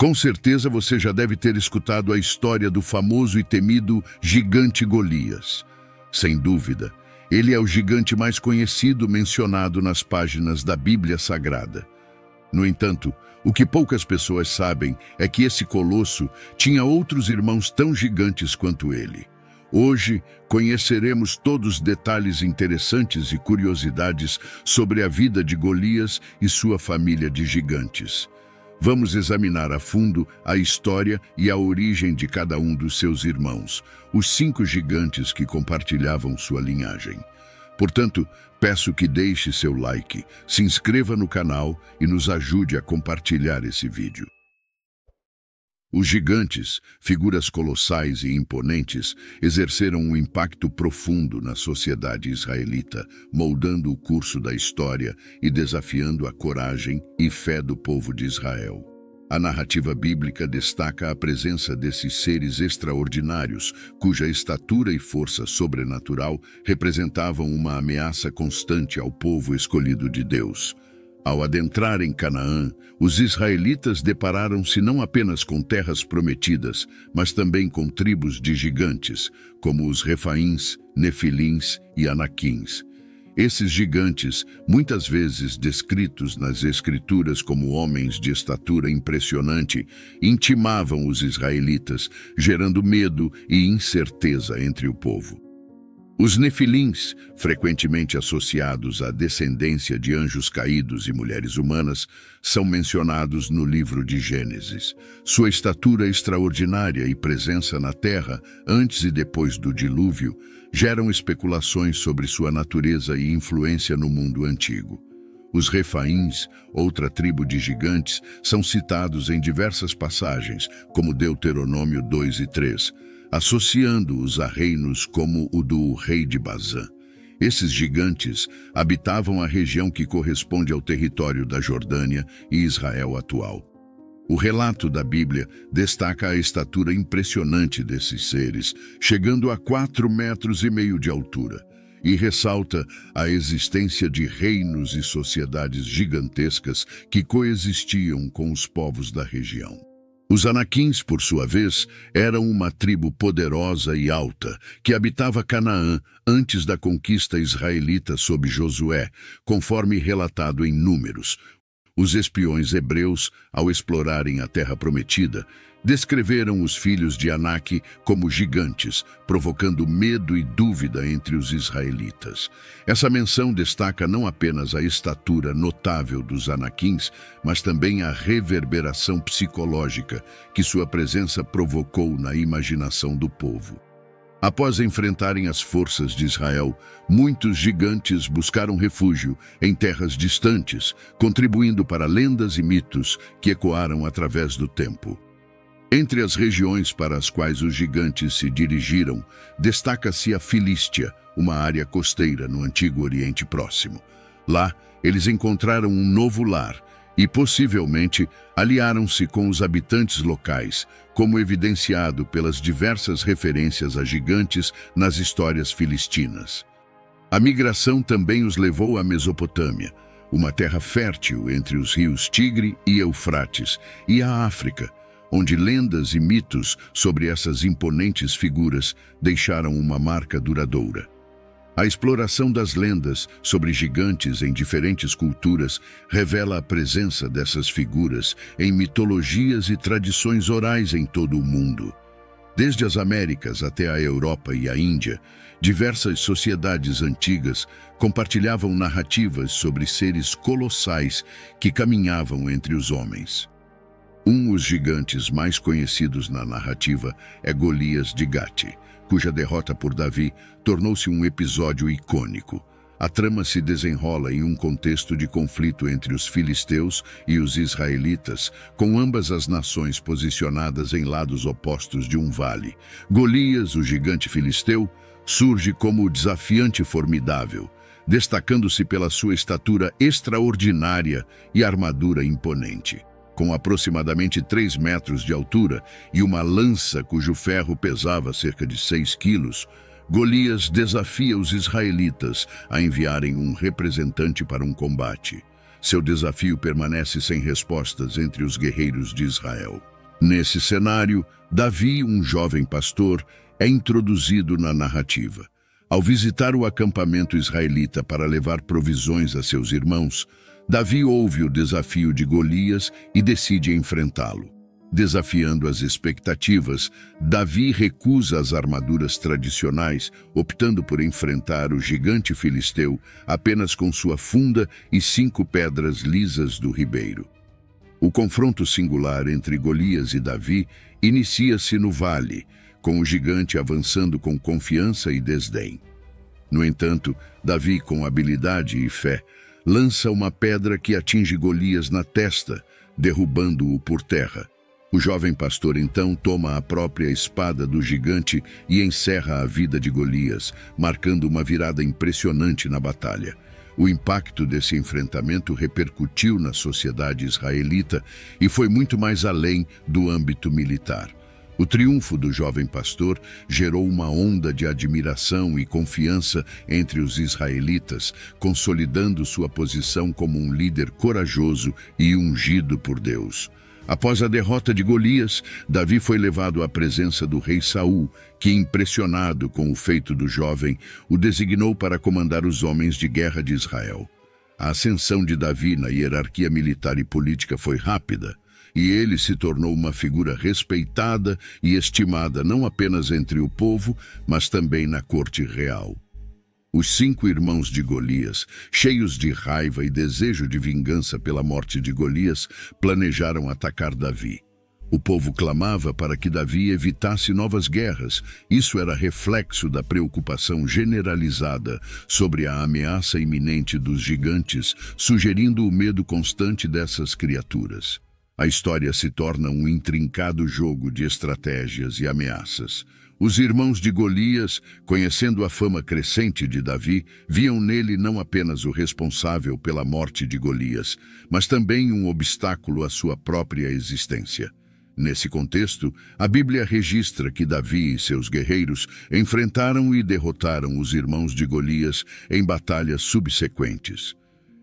Com certeza você já deve ter escutado a história do famoso e temido gigante Golias. Sem dúvida, ele é o gigante mais conhecido mencionado nas páginas da Bíblia Sagrada. No entanto, o que poucas pessoas sabem é que esse colosso tinha outros irmãos tão gigantes quanto ele. Hoje, conheceremos todos os detalhes interessantes e curiosidades sobre a vida de Golias e sua família de gigantes. Vamos examinar a fundo a história e a origem de cada um dos seus irmãos, os 5 gigantes que compartilhavam sua linhagem. Portanto, peço que deixe seu like, se inscreva no canal e nos ajude a compartilhar esse vídeo. Os gigantes, figuras colossais e imponentes, exerceram um impacto profundo na sociedade israelita, moldando o curso da história e desafiando a coragem e fé do povo de Israel. A narrativa bíblica destaca a presença desses seres extraordinários, cuja estatura e força sobrenatural representavam uma ameaça constante ao povo escolhido de Deus. Ao adentrar em Canaã, os israelitas depararam-se não apenas com terras prometidas, mas também com tribos de gigantes, como os Refaíns, Nefilins e Anaquins. Esses gigantes, muitas vezes descritos nas Escrituras como homens de estatura impressionante, intimavam os israelitas, gerando medo e incerteza entre o povo. Os Nefilins, frequentemente associados à descendência de anjos caídos e mulheres humanas, são mencionados no livro de Gênesis. Sua estatura extraordinária e presença na terra, antes e depois do dilúvio, geram especulações sobre sua natureza e influência no mundo antigo. Os Refaíns, outra tribo de gigantes, são citados em diversas passagens, como Deuteronômio 2 e 3, associando-os a reinos como o do rei de Bazã. Esses gigantes habitavam a região que corresponde ao território da Jordânia e Israel atual. O relato da Bíblia destaca a estatura impressionante desses seres, chegando a 4,5 metros de altura, e ressalta a existência de reinos e sociedades gigantescas que coexistiam com os povos da região. Os Anaquins, por sua vez, eram uma tribo poderosa e alta que habitava Canaã antes da conquista israelita sob Josué, conforme relatado em Números. Os espiões hebreus, ao explorarem a Terra Prometida, descreveram os filhos de Anak como gigantes, provocando medo e dúvida entre os israelitas. Essa menção destaca não apenas a estatura notável dos Anaquins, mas também a reverberação psicológica que sua presença provocou na imaginação do povo. Após enfrentarem as forças de Israel, muitos gigantes buscaram refúgio em terras distantes, contribuindo para lendas e mitos que ecoaram através do tempo. Entre as regiões para as quais os gigantes se dirigiram, destaca-se a Filístia, uma área costeira no Antigo Oriente Próximo. Lá, eles encontraram um novo lar e, possivelmente, aliaram-se com os habitantes locais, como evidenciado pelas diversas referências a gigantes nas histórias filistinas. A migração também os levou à Mesopotâmia, uma terra fértil entre os rios Tigre e Eufrates, e à África, onde lendas e mitos sobre essas imponentes figuras deixaram uma marca duradoura. A exploração das lendas sobre gigantes em diferentes culturas revela a presença dessas figuras em mitologias e tradições orais em todo o mundo. Desde as Américas até a Europa e a Índia, diversas sociedades antigas compartilhavam narrativas sobre seres colossais que caminhavam entre os homens. Dos gigantes mais conhecidos na narrativa é Golias de Gate, cuja derrota por Davi tornou-se um episódio icônico. A trama se desenrola em um contexto de conflito entre os filisteus e os israelitas, com ambas as nações posicionadas em lados opostos de um vale. Golias, o gigante filisteu, surge como o desafiante formidável, destacando-se pela sua estatura extraordinária e armadura imponente. Com aproximadamente 3 metros de altura e uma lança cujo ferro pesava cerca de 6 quilos, Golias desafia os israelitas a enviarem um representante para um combate. Seu desafio permanece sem respostas entre os guerreiros de Israel. Nesse cenário, Davi, um jovem pastor, é introduzido na narrativa. Ao visitar o acampamento israelita para levar provisões a seus irmãos, Davi ouve o desafio de Golias e decide enfrentá-lo. Desafiando as expectativas, Davi recusa as armaduras tradicionais, optando por enfrentar o gigante filisteu apenas com sua funda e 5 pedras lisas do ribeiro. O confronto singular entre Golias e Davi inicia-se no vale, com o gigante avançando com confiança e desdém. No entanto, Davi, com habilidade e fé, lança uma pedra que atinge Golias na testa, derrubando-o por terra. O jovem pastor então toma a própria espada do gigante e encerra a vida de Golias, marcando uma virada impressionante na batalha. O impacto desse enfrentamento repercutiu na sociedade israelita e foi muito mais além do âmbito militar. O triunfo do jovem pastor gerou uma onda de admiração e confiança entre os israelitas, consolidando sua posição como um líder corajoso e ungido por Deus. Após a derrota de Golias, Davi foi levado à presença do rei Saul, que, impressionado com o feito do jovem, o designou para comandar os homens de guerra de Israel. A ascensão de Davi na hierarquia militar e política foi rápida, e ele se tornou uma figura respeitada e estimada não apenas entre o povo, mas também na corte real. Os 5 irmãos de Golias, cheios de raiva e desejo de vingança pela morte de Golias, planejaram atacar Davi. O povo clamava para que Davi evitasse novas guerras. Isso era reflexo da preocupação generalizada sobre a ameaça iminente dos gigantes, sugerindo o medo constante dessas criaturas. A história se torna um intrincado jogo de estratégias e ameaças. Os irmãos de Golias, conhecendo a fama crescente de Davi, viam nele não apenas o responsável pela morte de Golias, mas também um obstáculo à sua própria existência. Nesse contexto, a Bíblia registra que Davi e seus guerreiros enfrentaram e derrotaram os irmãos de Golias em batalhas subsequentes.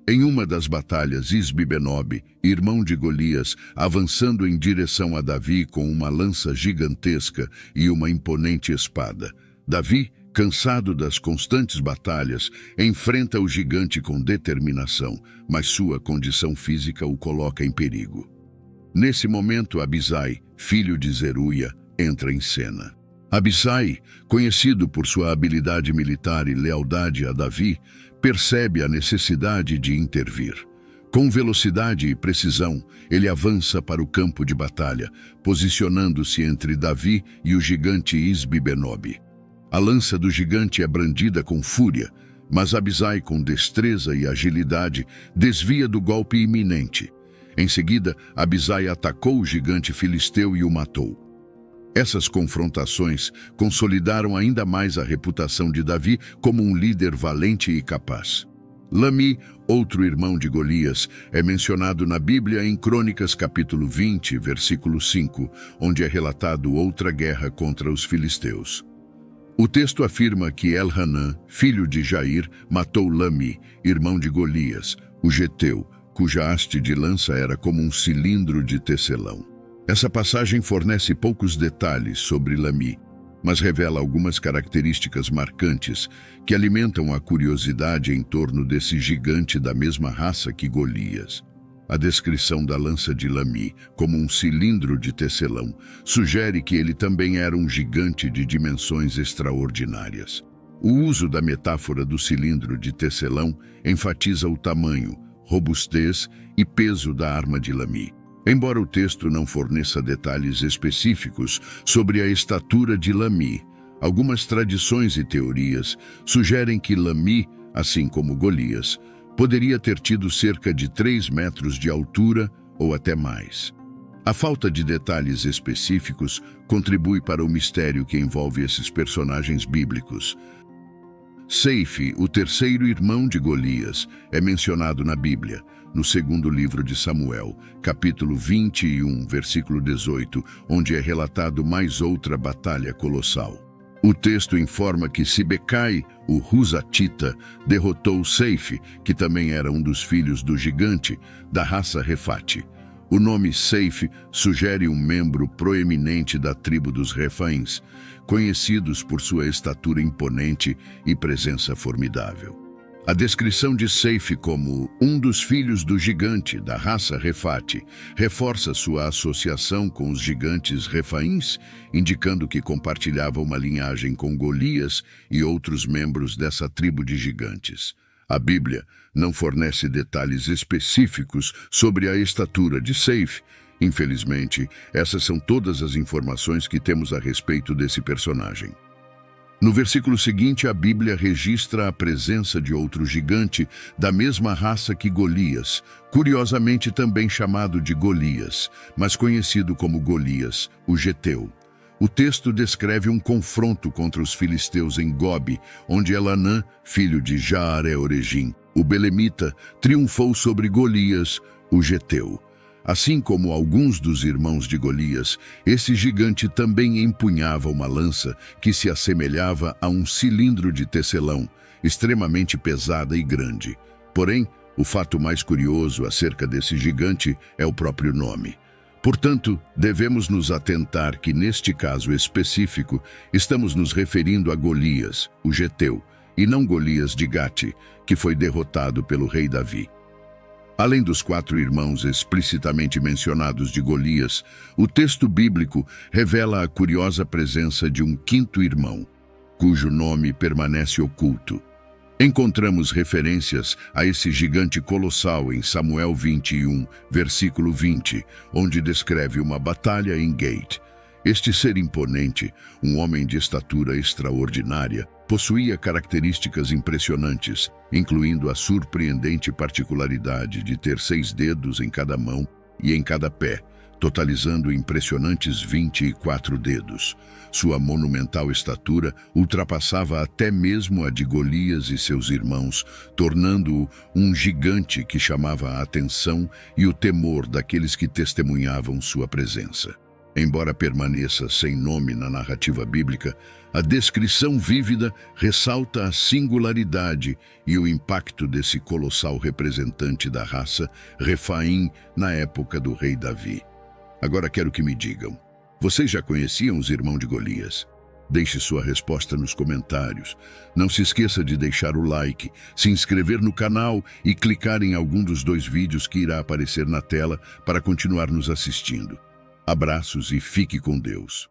Em uma das batalhas, Isbi-Benob, irmão de Golias, avançando em direção a Davi com uma lança gigantesca e uma imponente espada. Davi, cansado das constantes batalhas, enfrenta o gigante com determinação, mas sua condição física o coloca em perigo. Nesse momento, Abisai, filho de Zeruia, entra em cena. Abisai, conhecido por sua habilidade militar e lealdade a Davi, percebe a necessidade de intervir. Com velocidade e precisão, ele avança para o campo de batalha, posicionando-se entre Davi e o gigante Isbi-Benob. A lança do gigante é brandida com fúria, mas Abisai, com destreza e agilidade, desvia do golpe iminente. Em seguida, Abisai atacou o gigante filisteu e o matou. Essas confrontações consolidaram ainda mais a reputação de Davi como um líder valente e capaz. Lami, outro irmão de Golias, é mencionado na Bíblia em Crônicas capítulo 20, versículo 5, onde é relatado outra guerra contra os filisteus. O texto afirma que Elhanã, filho de Jair, matou Lami, irmão de Golias, o geteu, cuja haste de lança era como um cilindro de tecelão. Essa passagem fornece poucos detalhes sobre Lami, mas revela algumas características marcantes que alimentam a curiosidade em torno desse gigante da mesma raça que Golias. A descrição da lança de Lami como um cilindro de tecelão sugere que ele também era um gigante de dimensões extraordinárias. O uso da metáfora do cilindro de tecelão enfatiza o tamanho, robustez e peso da arma de Lami. Embora o texto não forneça detalhes específicos sobre a estatura de Lami, algumas tradições e teorias sugerem que Lami, assim como Golias, poderia ter tido cerca de 3 metros de altura ou até mais. A falta de detalhes específicos contribui para o mistério que envolve esses personagens bíblicos. Seife, o terceiro irmão de Golias, é mencionado na Bíblia, no 2º livro de Samuel, capítulo 21, versículo 18, onde é relatado mais outra batalha colossal. O texto informa que Sibecai, o Husatita, derrotou Seife, que também era um dos filhos do gigante, da raça Refate. O nome Seife sugere um membro proeminente da tribo dos Refaíns, conhecidos por sua estatura imponente e presença formidável. A descrição de Seife como um dos filhos do gigante da raça Refate reforça sua associação com os gigantes Refaíns, indicando que compartilhava uma linhagem com Golias e outros membros dessa tribo de gigantes. A Bíblia não fornece detalhes específicos sobre a estatura de Seife. Infelizmente, essas são todas as informações que temos a respeito desse personagem. No versículo seguinte, a Bíblia registra a presença de outro gigante da mesma raça que Golias, curiosamente também chamado de Golias, mas conhecido como Golias, o Geteu. O texto descreve um confronto contra os filisteus em Gobe, onde Elanã, filho de Jaare-Oregim, o belemita, triunfou sobre Golias, o Geteu. Assim como alguns dos irmãos de Golias, esse gigante também empunhava uma lança que se assemelhava a um cilindro de tecelão, extremamente pesada e grande. Porém, o fato mais curioso acerca desse gigante é o próprio nome. Portanto, devemos nos atentar que, neste caso específico, estamos nos referindo a Golias, o Geteu, e não Golias de Gate, que foi derrotado pelo rei Davi. Além dos 4 irmãos explicitamente mencionados de Golias, o texto bíblico revela a curiosa presença de um 5º irmão, cujo nome permanece oculto. Encontramos referências a esse gigante colossal em Samuel 21, versículo 20, onde descreve uma batalha em Gate. Este ser imponente, um homem de estatura extraordinária, possuía características impressionantes, incluindo a surpreendente particularidade de ter 6 dedos em cada mão e em cada pé, totalizando impressionantes 24 dedos. Sua monumental estatura ultrapassava até mesmo a de Golias e seus irmãos, tornando-o um gigante que chamava a atenção e o temor daqueles que testemunhavam sua presença. Embora permaneça sem nome na narrativa bíblica, a descrição vívida ressalta a singularidade e o impacto desse colossal representante da raça Refaim na época do rei Davi. Agora quero que me digam, vocês já conheciam os irmãos de Golias? Deixe sua resposta nos comentários. Não se esqueça de deixar o like, se inscrever no canal e clicar em algum dos 2 vídeos que irá aparecer na tela para continuar nos assistindo. Abraços e fique com Deus.